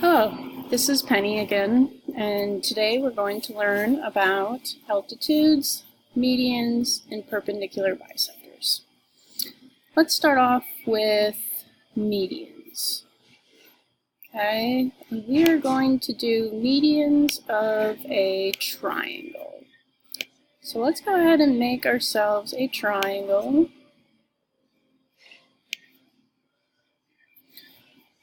Hello, this is Penny again, and today we're going to learn about altitudes, medians, and perpendicular bisectors. Let's start off with medians. Okay, and we are going to do medians of a triangle. So let's go ahead and make ourselves a triangle.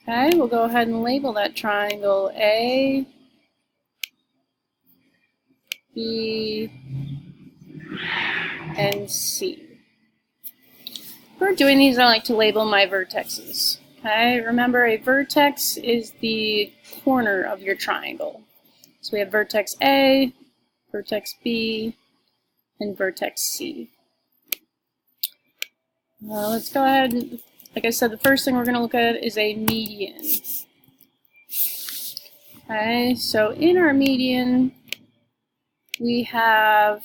Okay, we'll go ahead and label that triangle A, B, and C. For doing these, I like to label my vertexes. Okay, remember a vertex is the corner of your triangle. So we have vertex A, vertex B, and vertex C. Let's go ahead and, like I said, the first thing we're going to look at is a median. Okay, so in our median, we have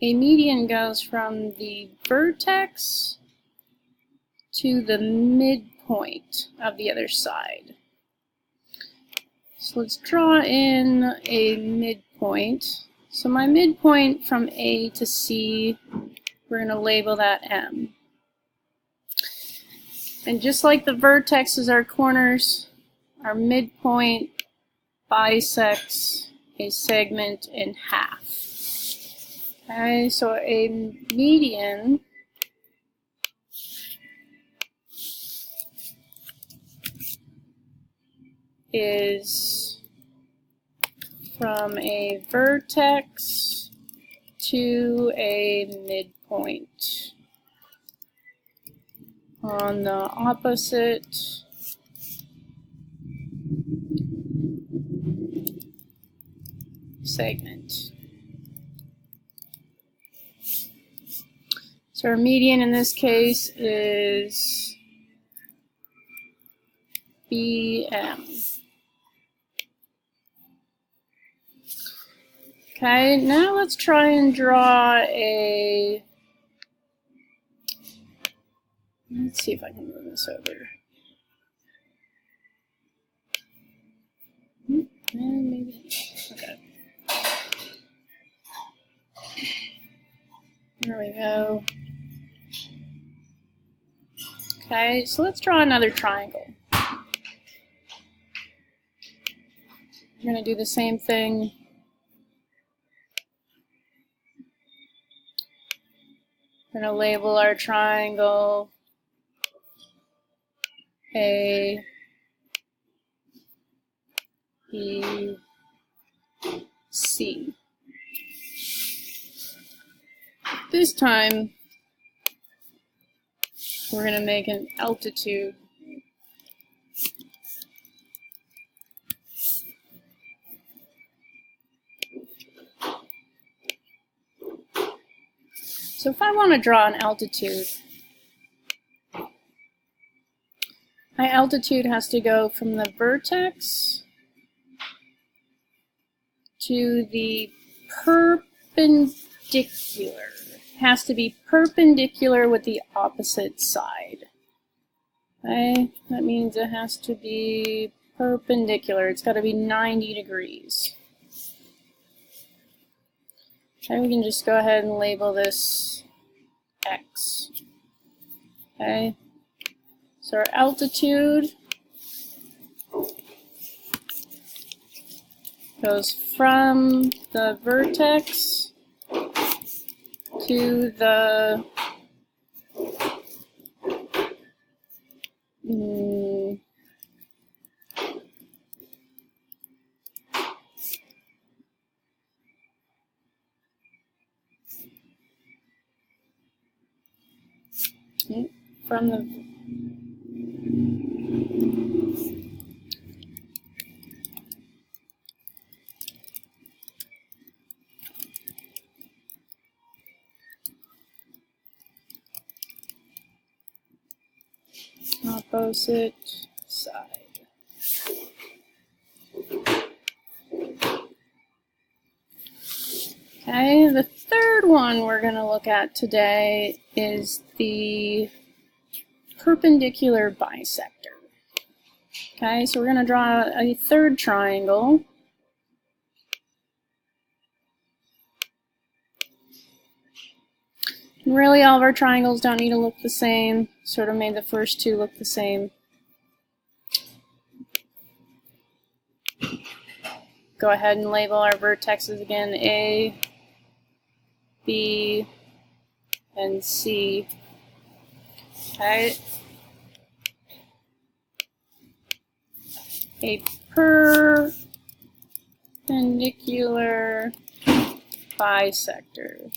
a median goes from the vertex to the midpoint of the other side. So let's draw in a midpoint. So my midpoint from A to C, we're going to label that M. And just like the vertexes are corners, our midpoint bisects a segment in half. Okay, so a median is from a vertex to a midpoint on the opposite segment. So our median in this case is BM. Okay, now let's try and draw a, let's see if I can move this over. Maybe, okay. There we go. Okay, so let's draw another triangle. We're going to do the same thing. We're going to label our triangle A, B, C. This time, we're going to make an altitude. So if I want to draw an altitude, my altitude has to go from the vertex to the perpendicular. It has to be perpendicular with the opposite side. Okay, that means it has to be perpendicular. It's got to be 90 degrees. Okay, we can just go ahead and label this X. Okay, so our altitude goes from the vertex to the from the opposite side. Okay, the third one we're going to look at today is the perpendicular bisector. Okay, so we're going to draw a third triangle. And really, all of our triangles don't need to look the same. Sort of made the first two look the same. Go ahead and label our vertexes again, A, B, and C. Okay. A perpendicular bisector.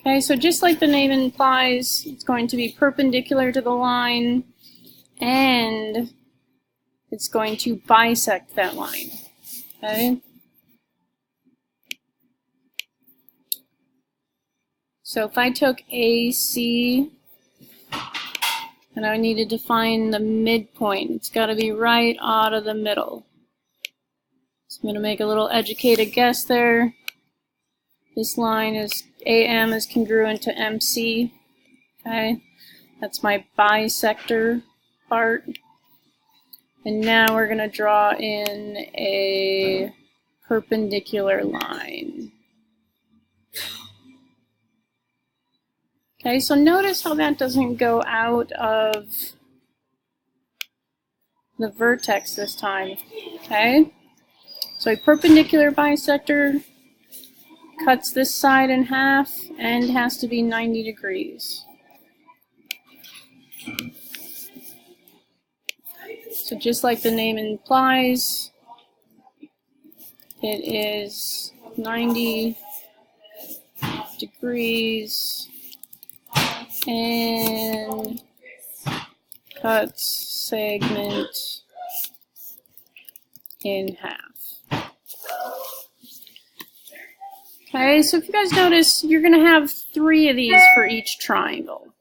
Okay, so just like the name implies, it's going to be perpendicular to the line, and it's going to bisect that line. Okay? So if I took AC, and I needed to find the midpoint, it's got to be right out of the middle. So I'm going to make a little educated guess there. This line is AM is congruent to MC. Okay, that's my bisector part. And now we're going to draw in a perpendicular line. Okay, so notice how that doesn't go out of the vertex this time. Okay, so a perpendicular bisector cuts this side in half and has to be 90 degrees. So just like the name implies, it is 90 degrees and cuts segment in half. Okay, so if you guys notice, you're going to have 3 of these for each triangle.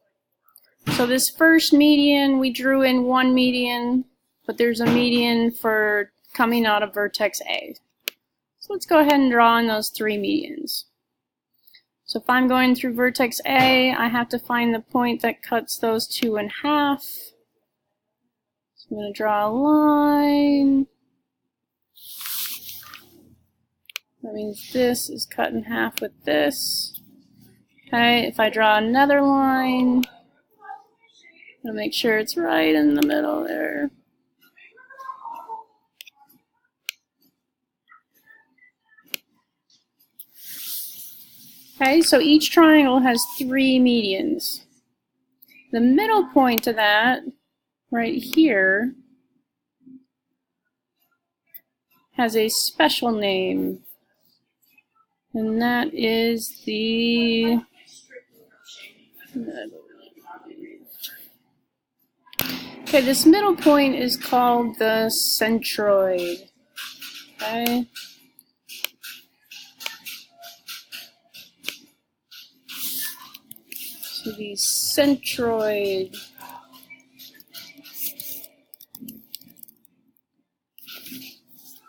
So this first median, we drew in 1 median, but there's a median for coming out of vertex A. So let's go ahead and draw in those 3 medians. So if I'm going through vertex A, I have to find the point that cuts those 2 in half. So I'm going to draw a line. That means this is cut in half with this. Okay, if I draw another line, I'll make sure it's right in the middle there. Okay, so each triangle has 3 medians. The middle point of that, right here, has a special name. And that is the... Okay, this middle point is called the centroid. Okay. So the centroid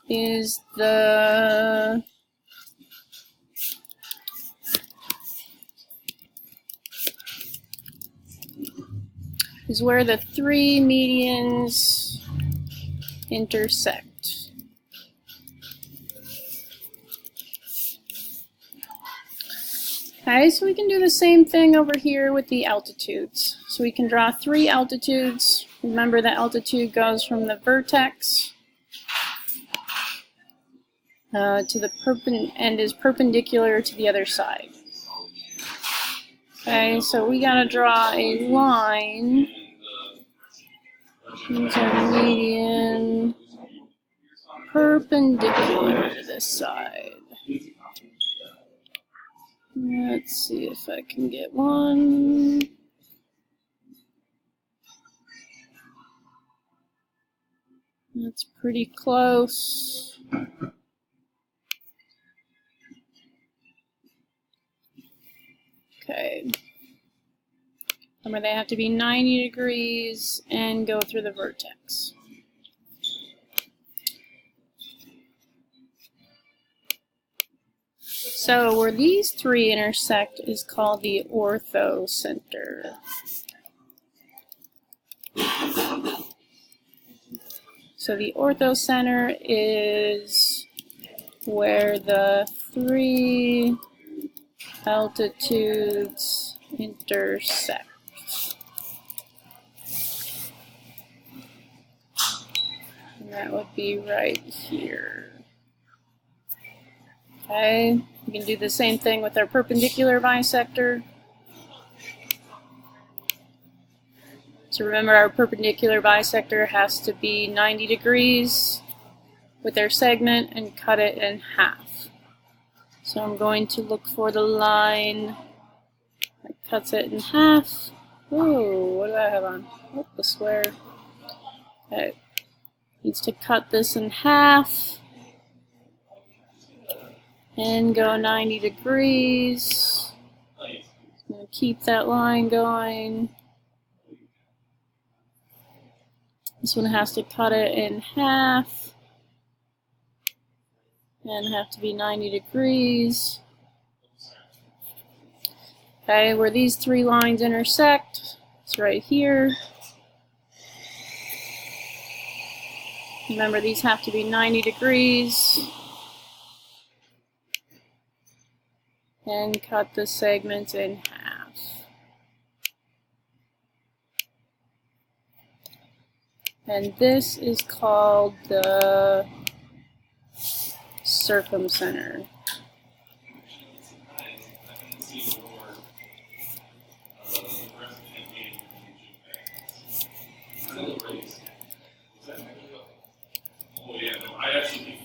is where the 3 medians intersect. Okay, so we can do the same thing over here with the altitudes. So we can draw 3 altitudes. Remember, the altitude goes from the vertex to the and is perpendicular to the other side. Okay, so we gotta draw a line. These are median perpendicular to this side. Let's see if I can get one. That's pretty close. Okay. Remember, they have to be 90 degrees and go through the vertex. So where these 3 intersect is called the orthocenter. So the orthocenter is where the three altitudes intersect. And that would be right here. Okay, we can do the same thing with our perpendicular bisector. So remember, our perpendicular bisector has to be 90 degrees with our segment and cut it in half. So I'm going to look for the line that cuts it in half. Whoa, what do I have on? Oh, the square. Okay. Needs to cut this in half and go 90 degrees. I'm going to keep that line going. This one has to cut it in half and have to be 90 degrees. Okay, where these three lines intersect, it's right here. Remember, these have to be 90 degrees. And cut the segments in half. And this is called the circumcenter.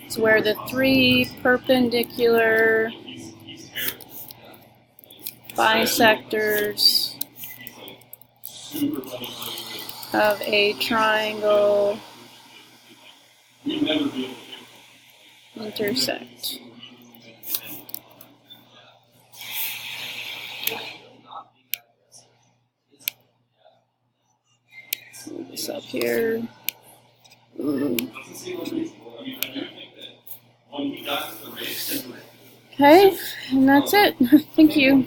It's where the three perpendicular bisectors of a triangle intersect. Move this up here. Okay, and that's it. Thank you.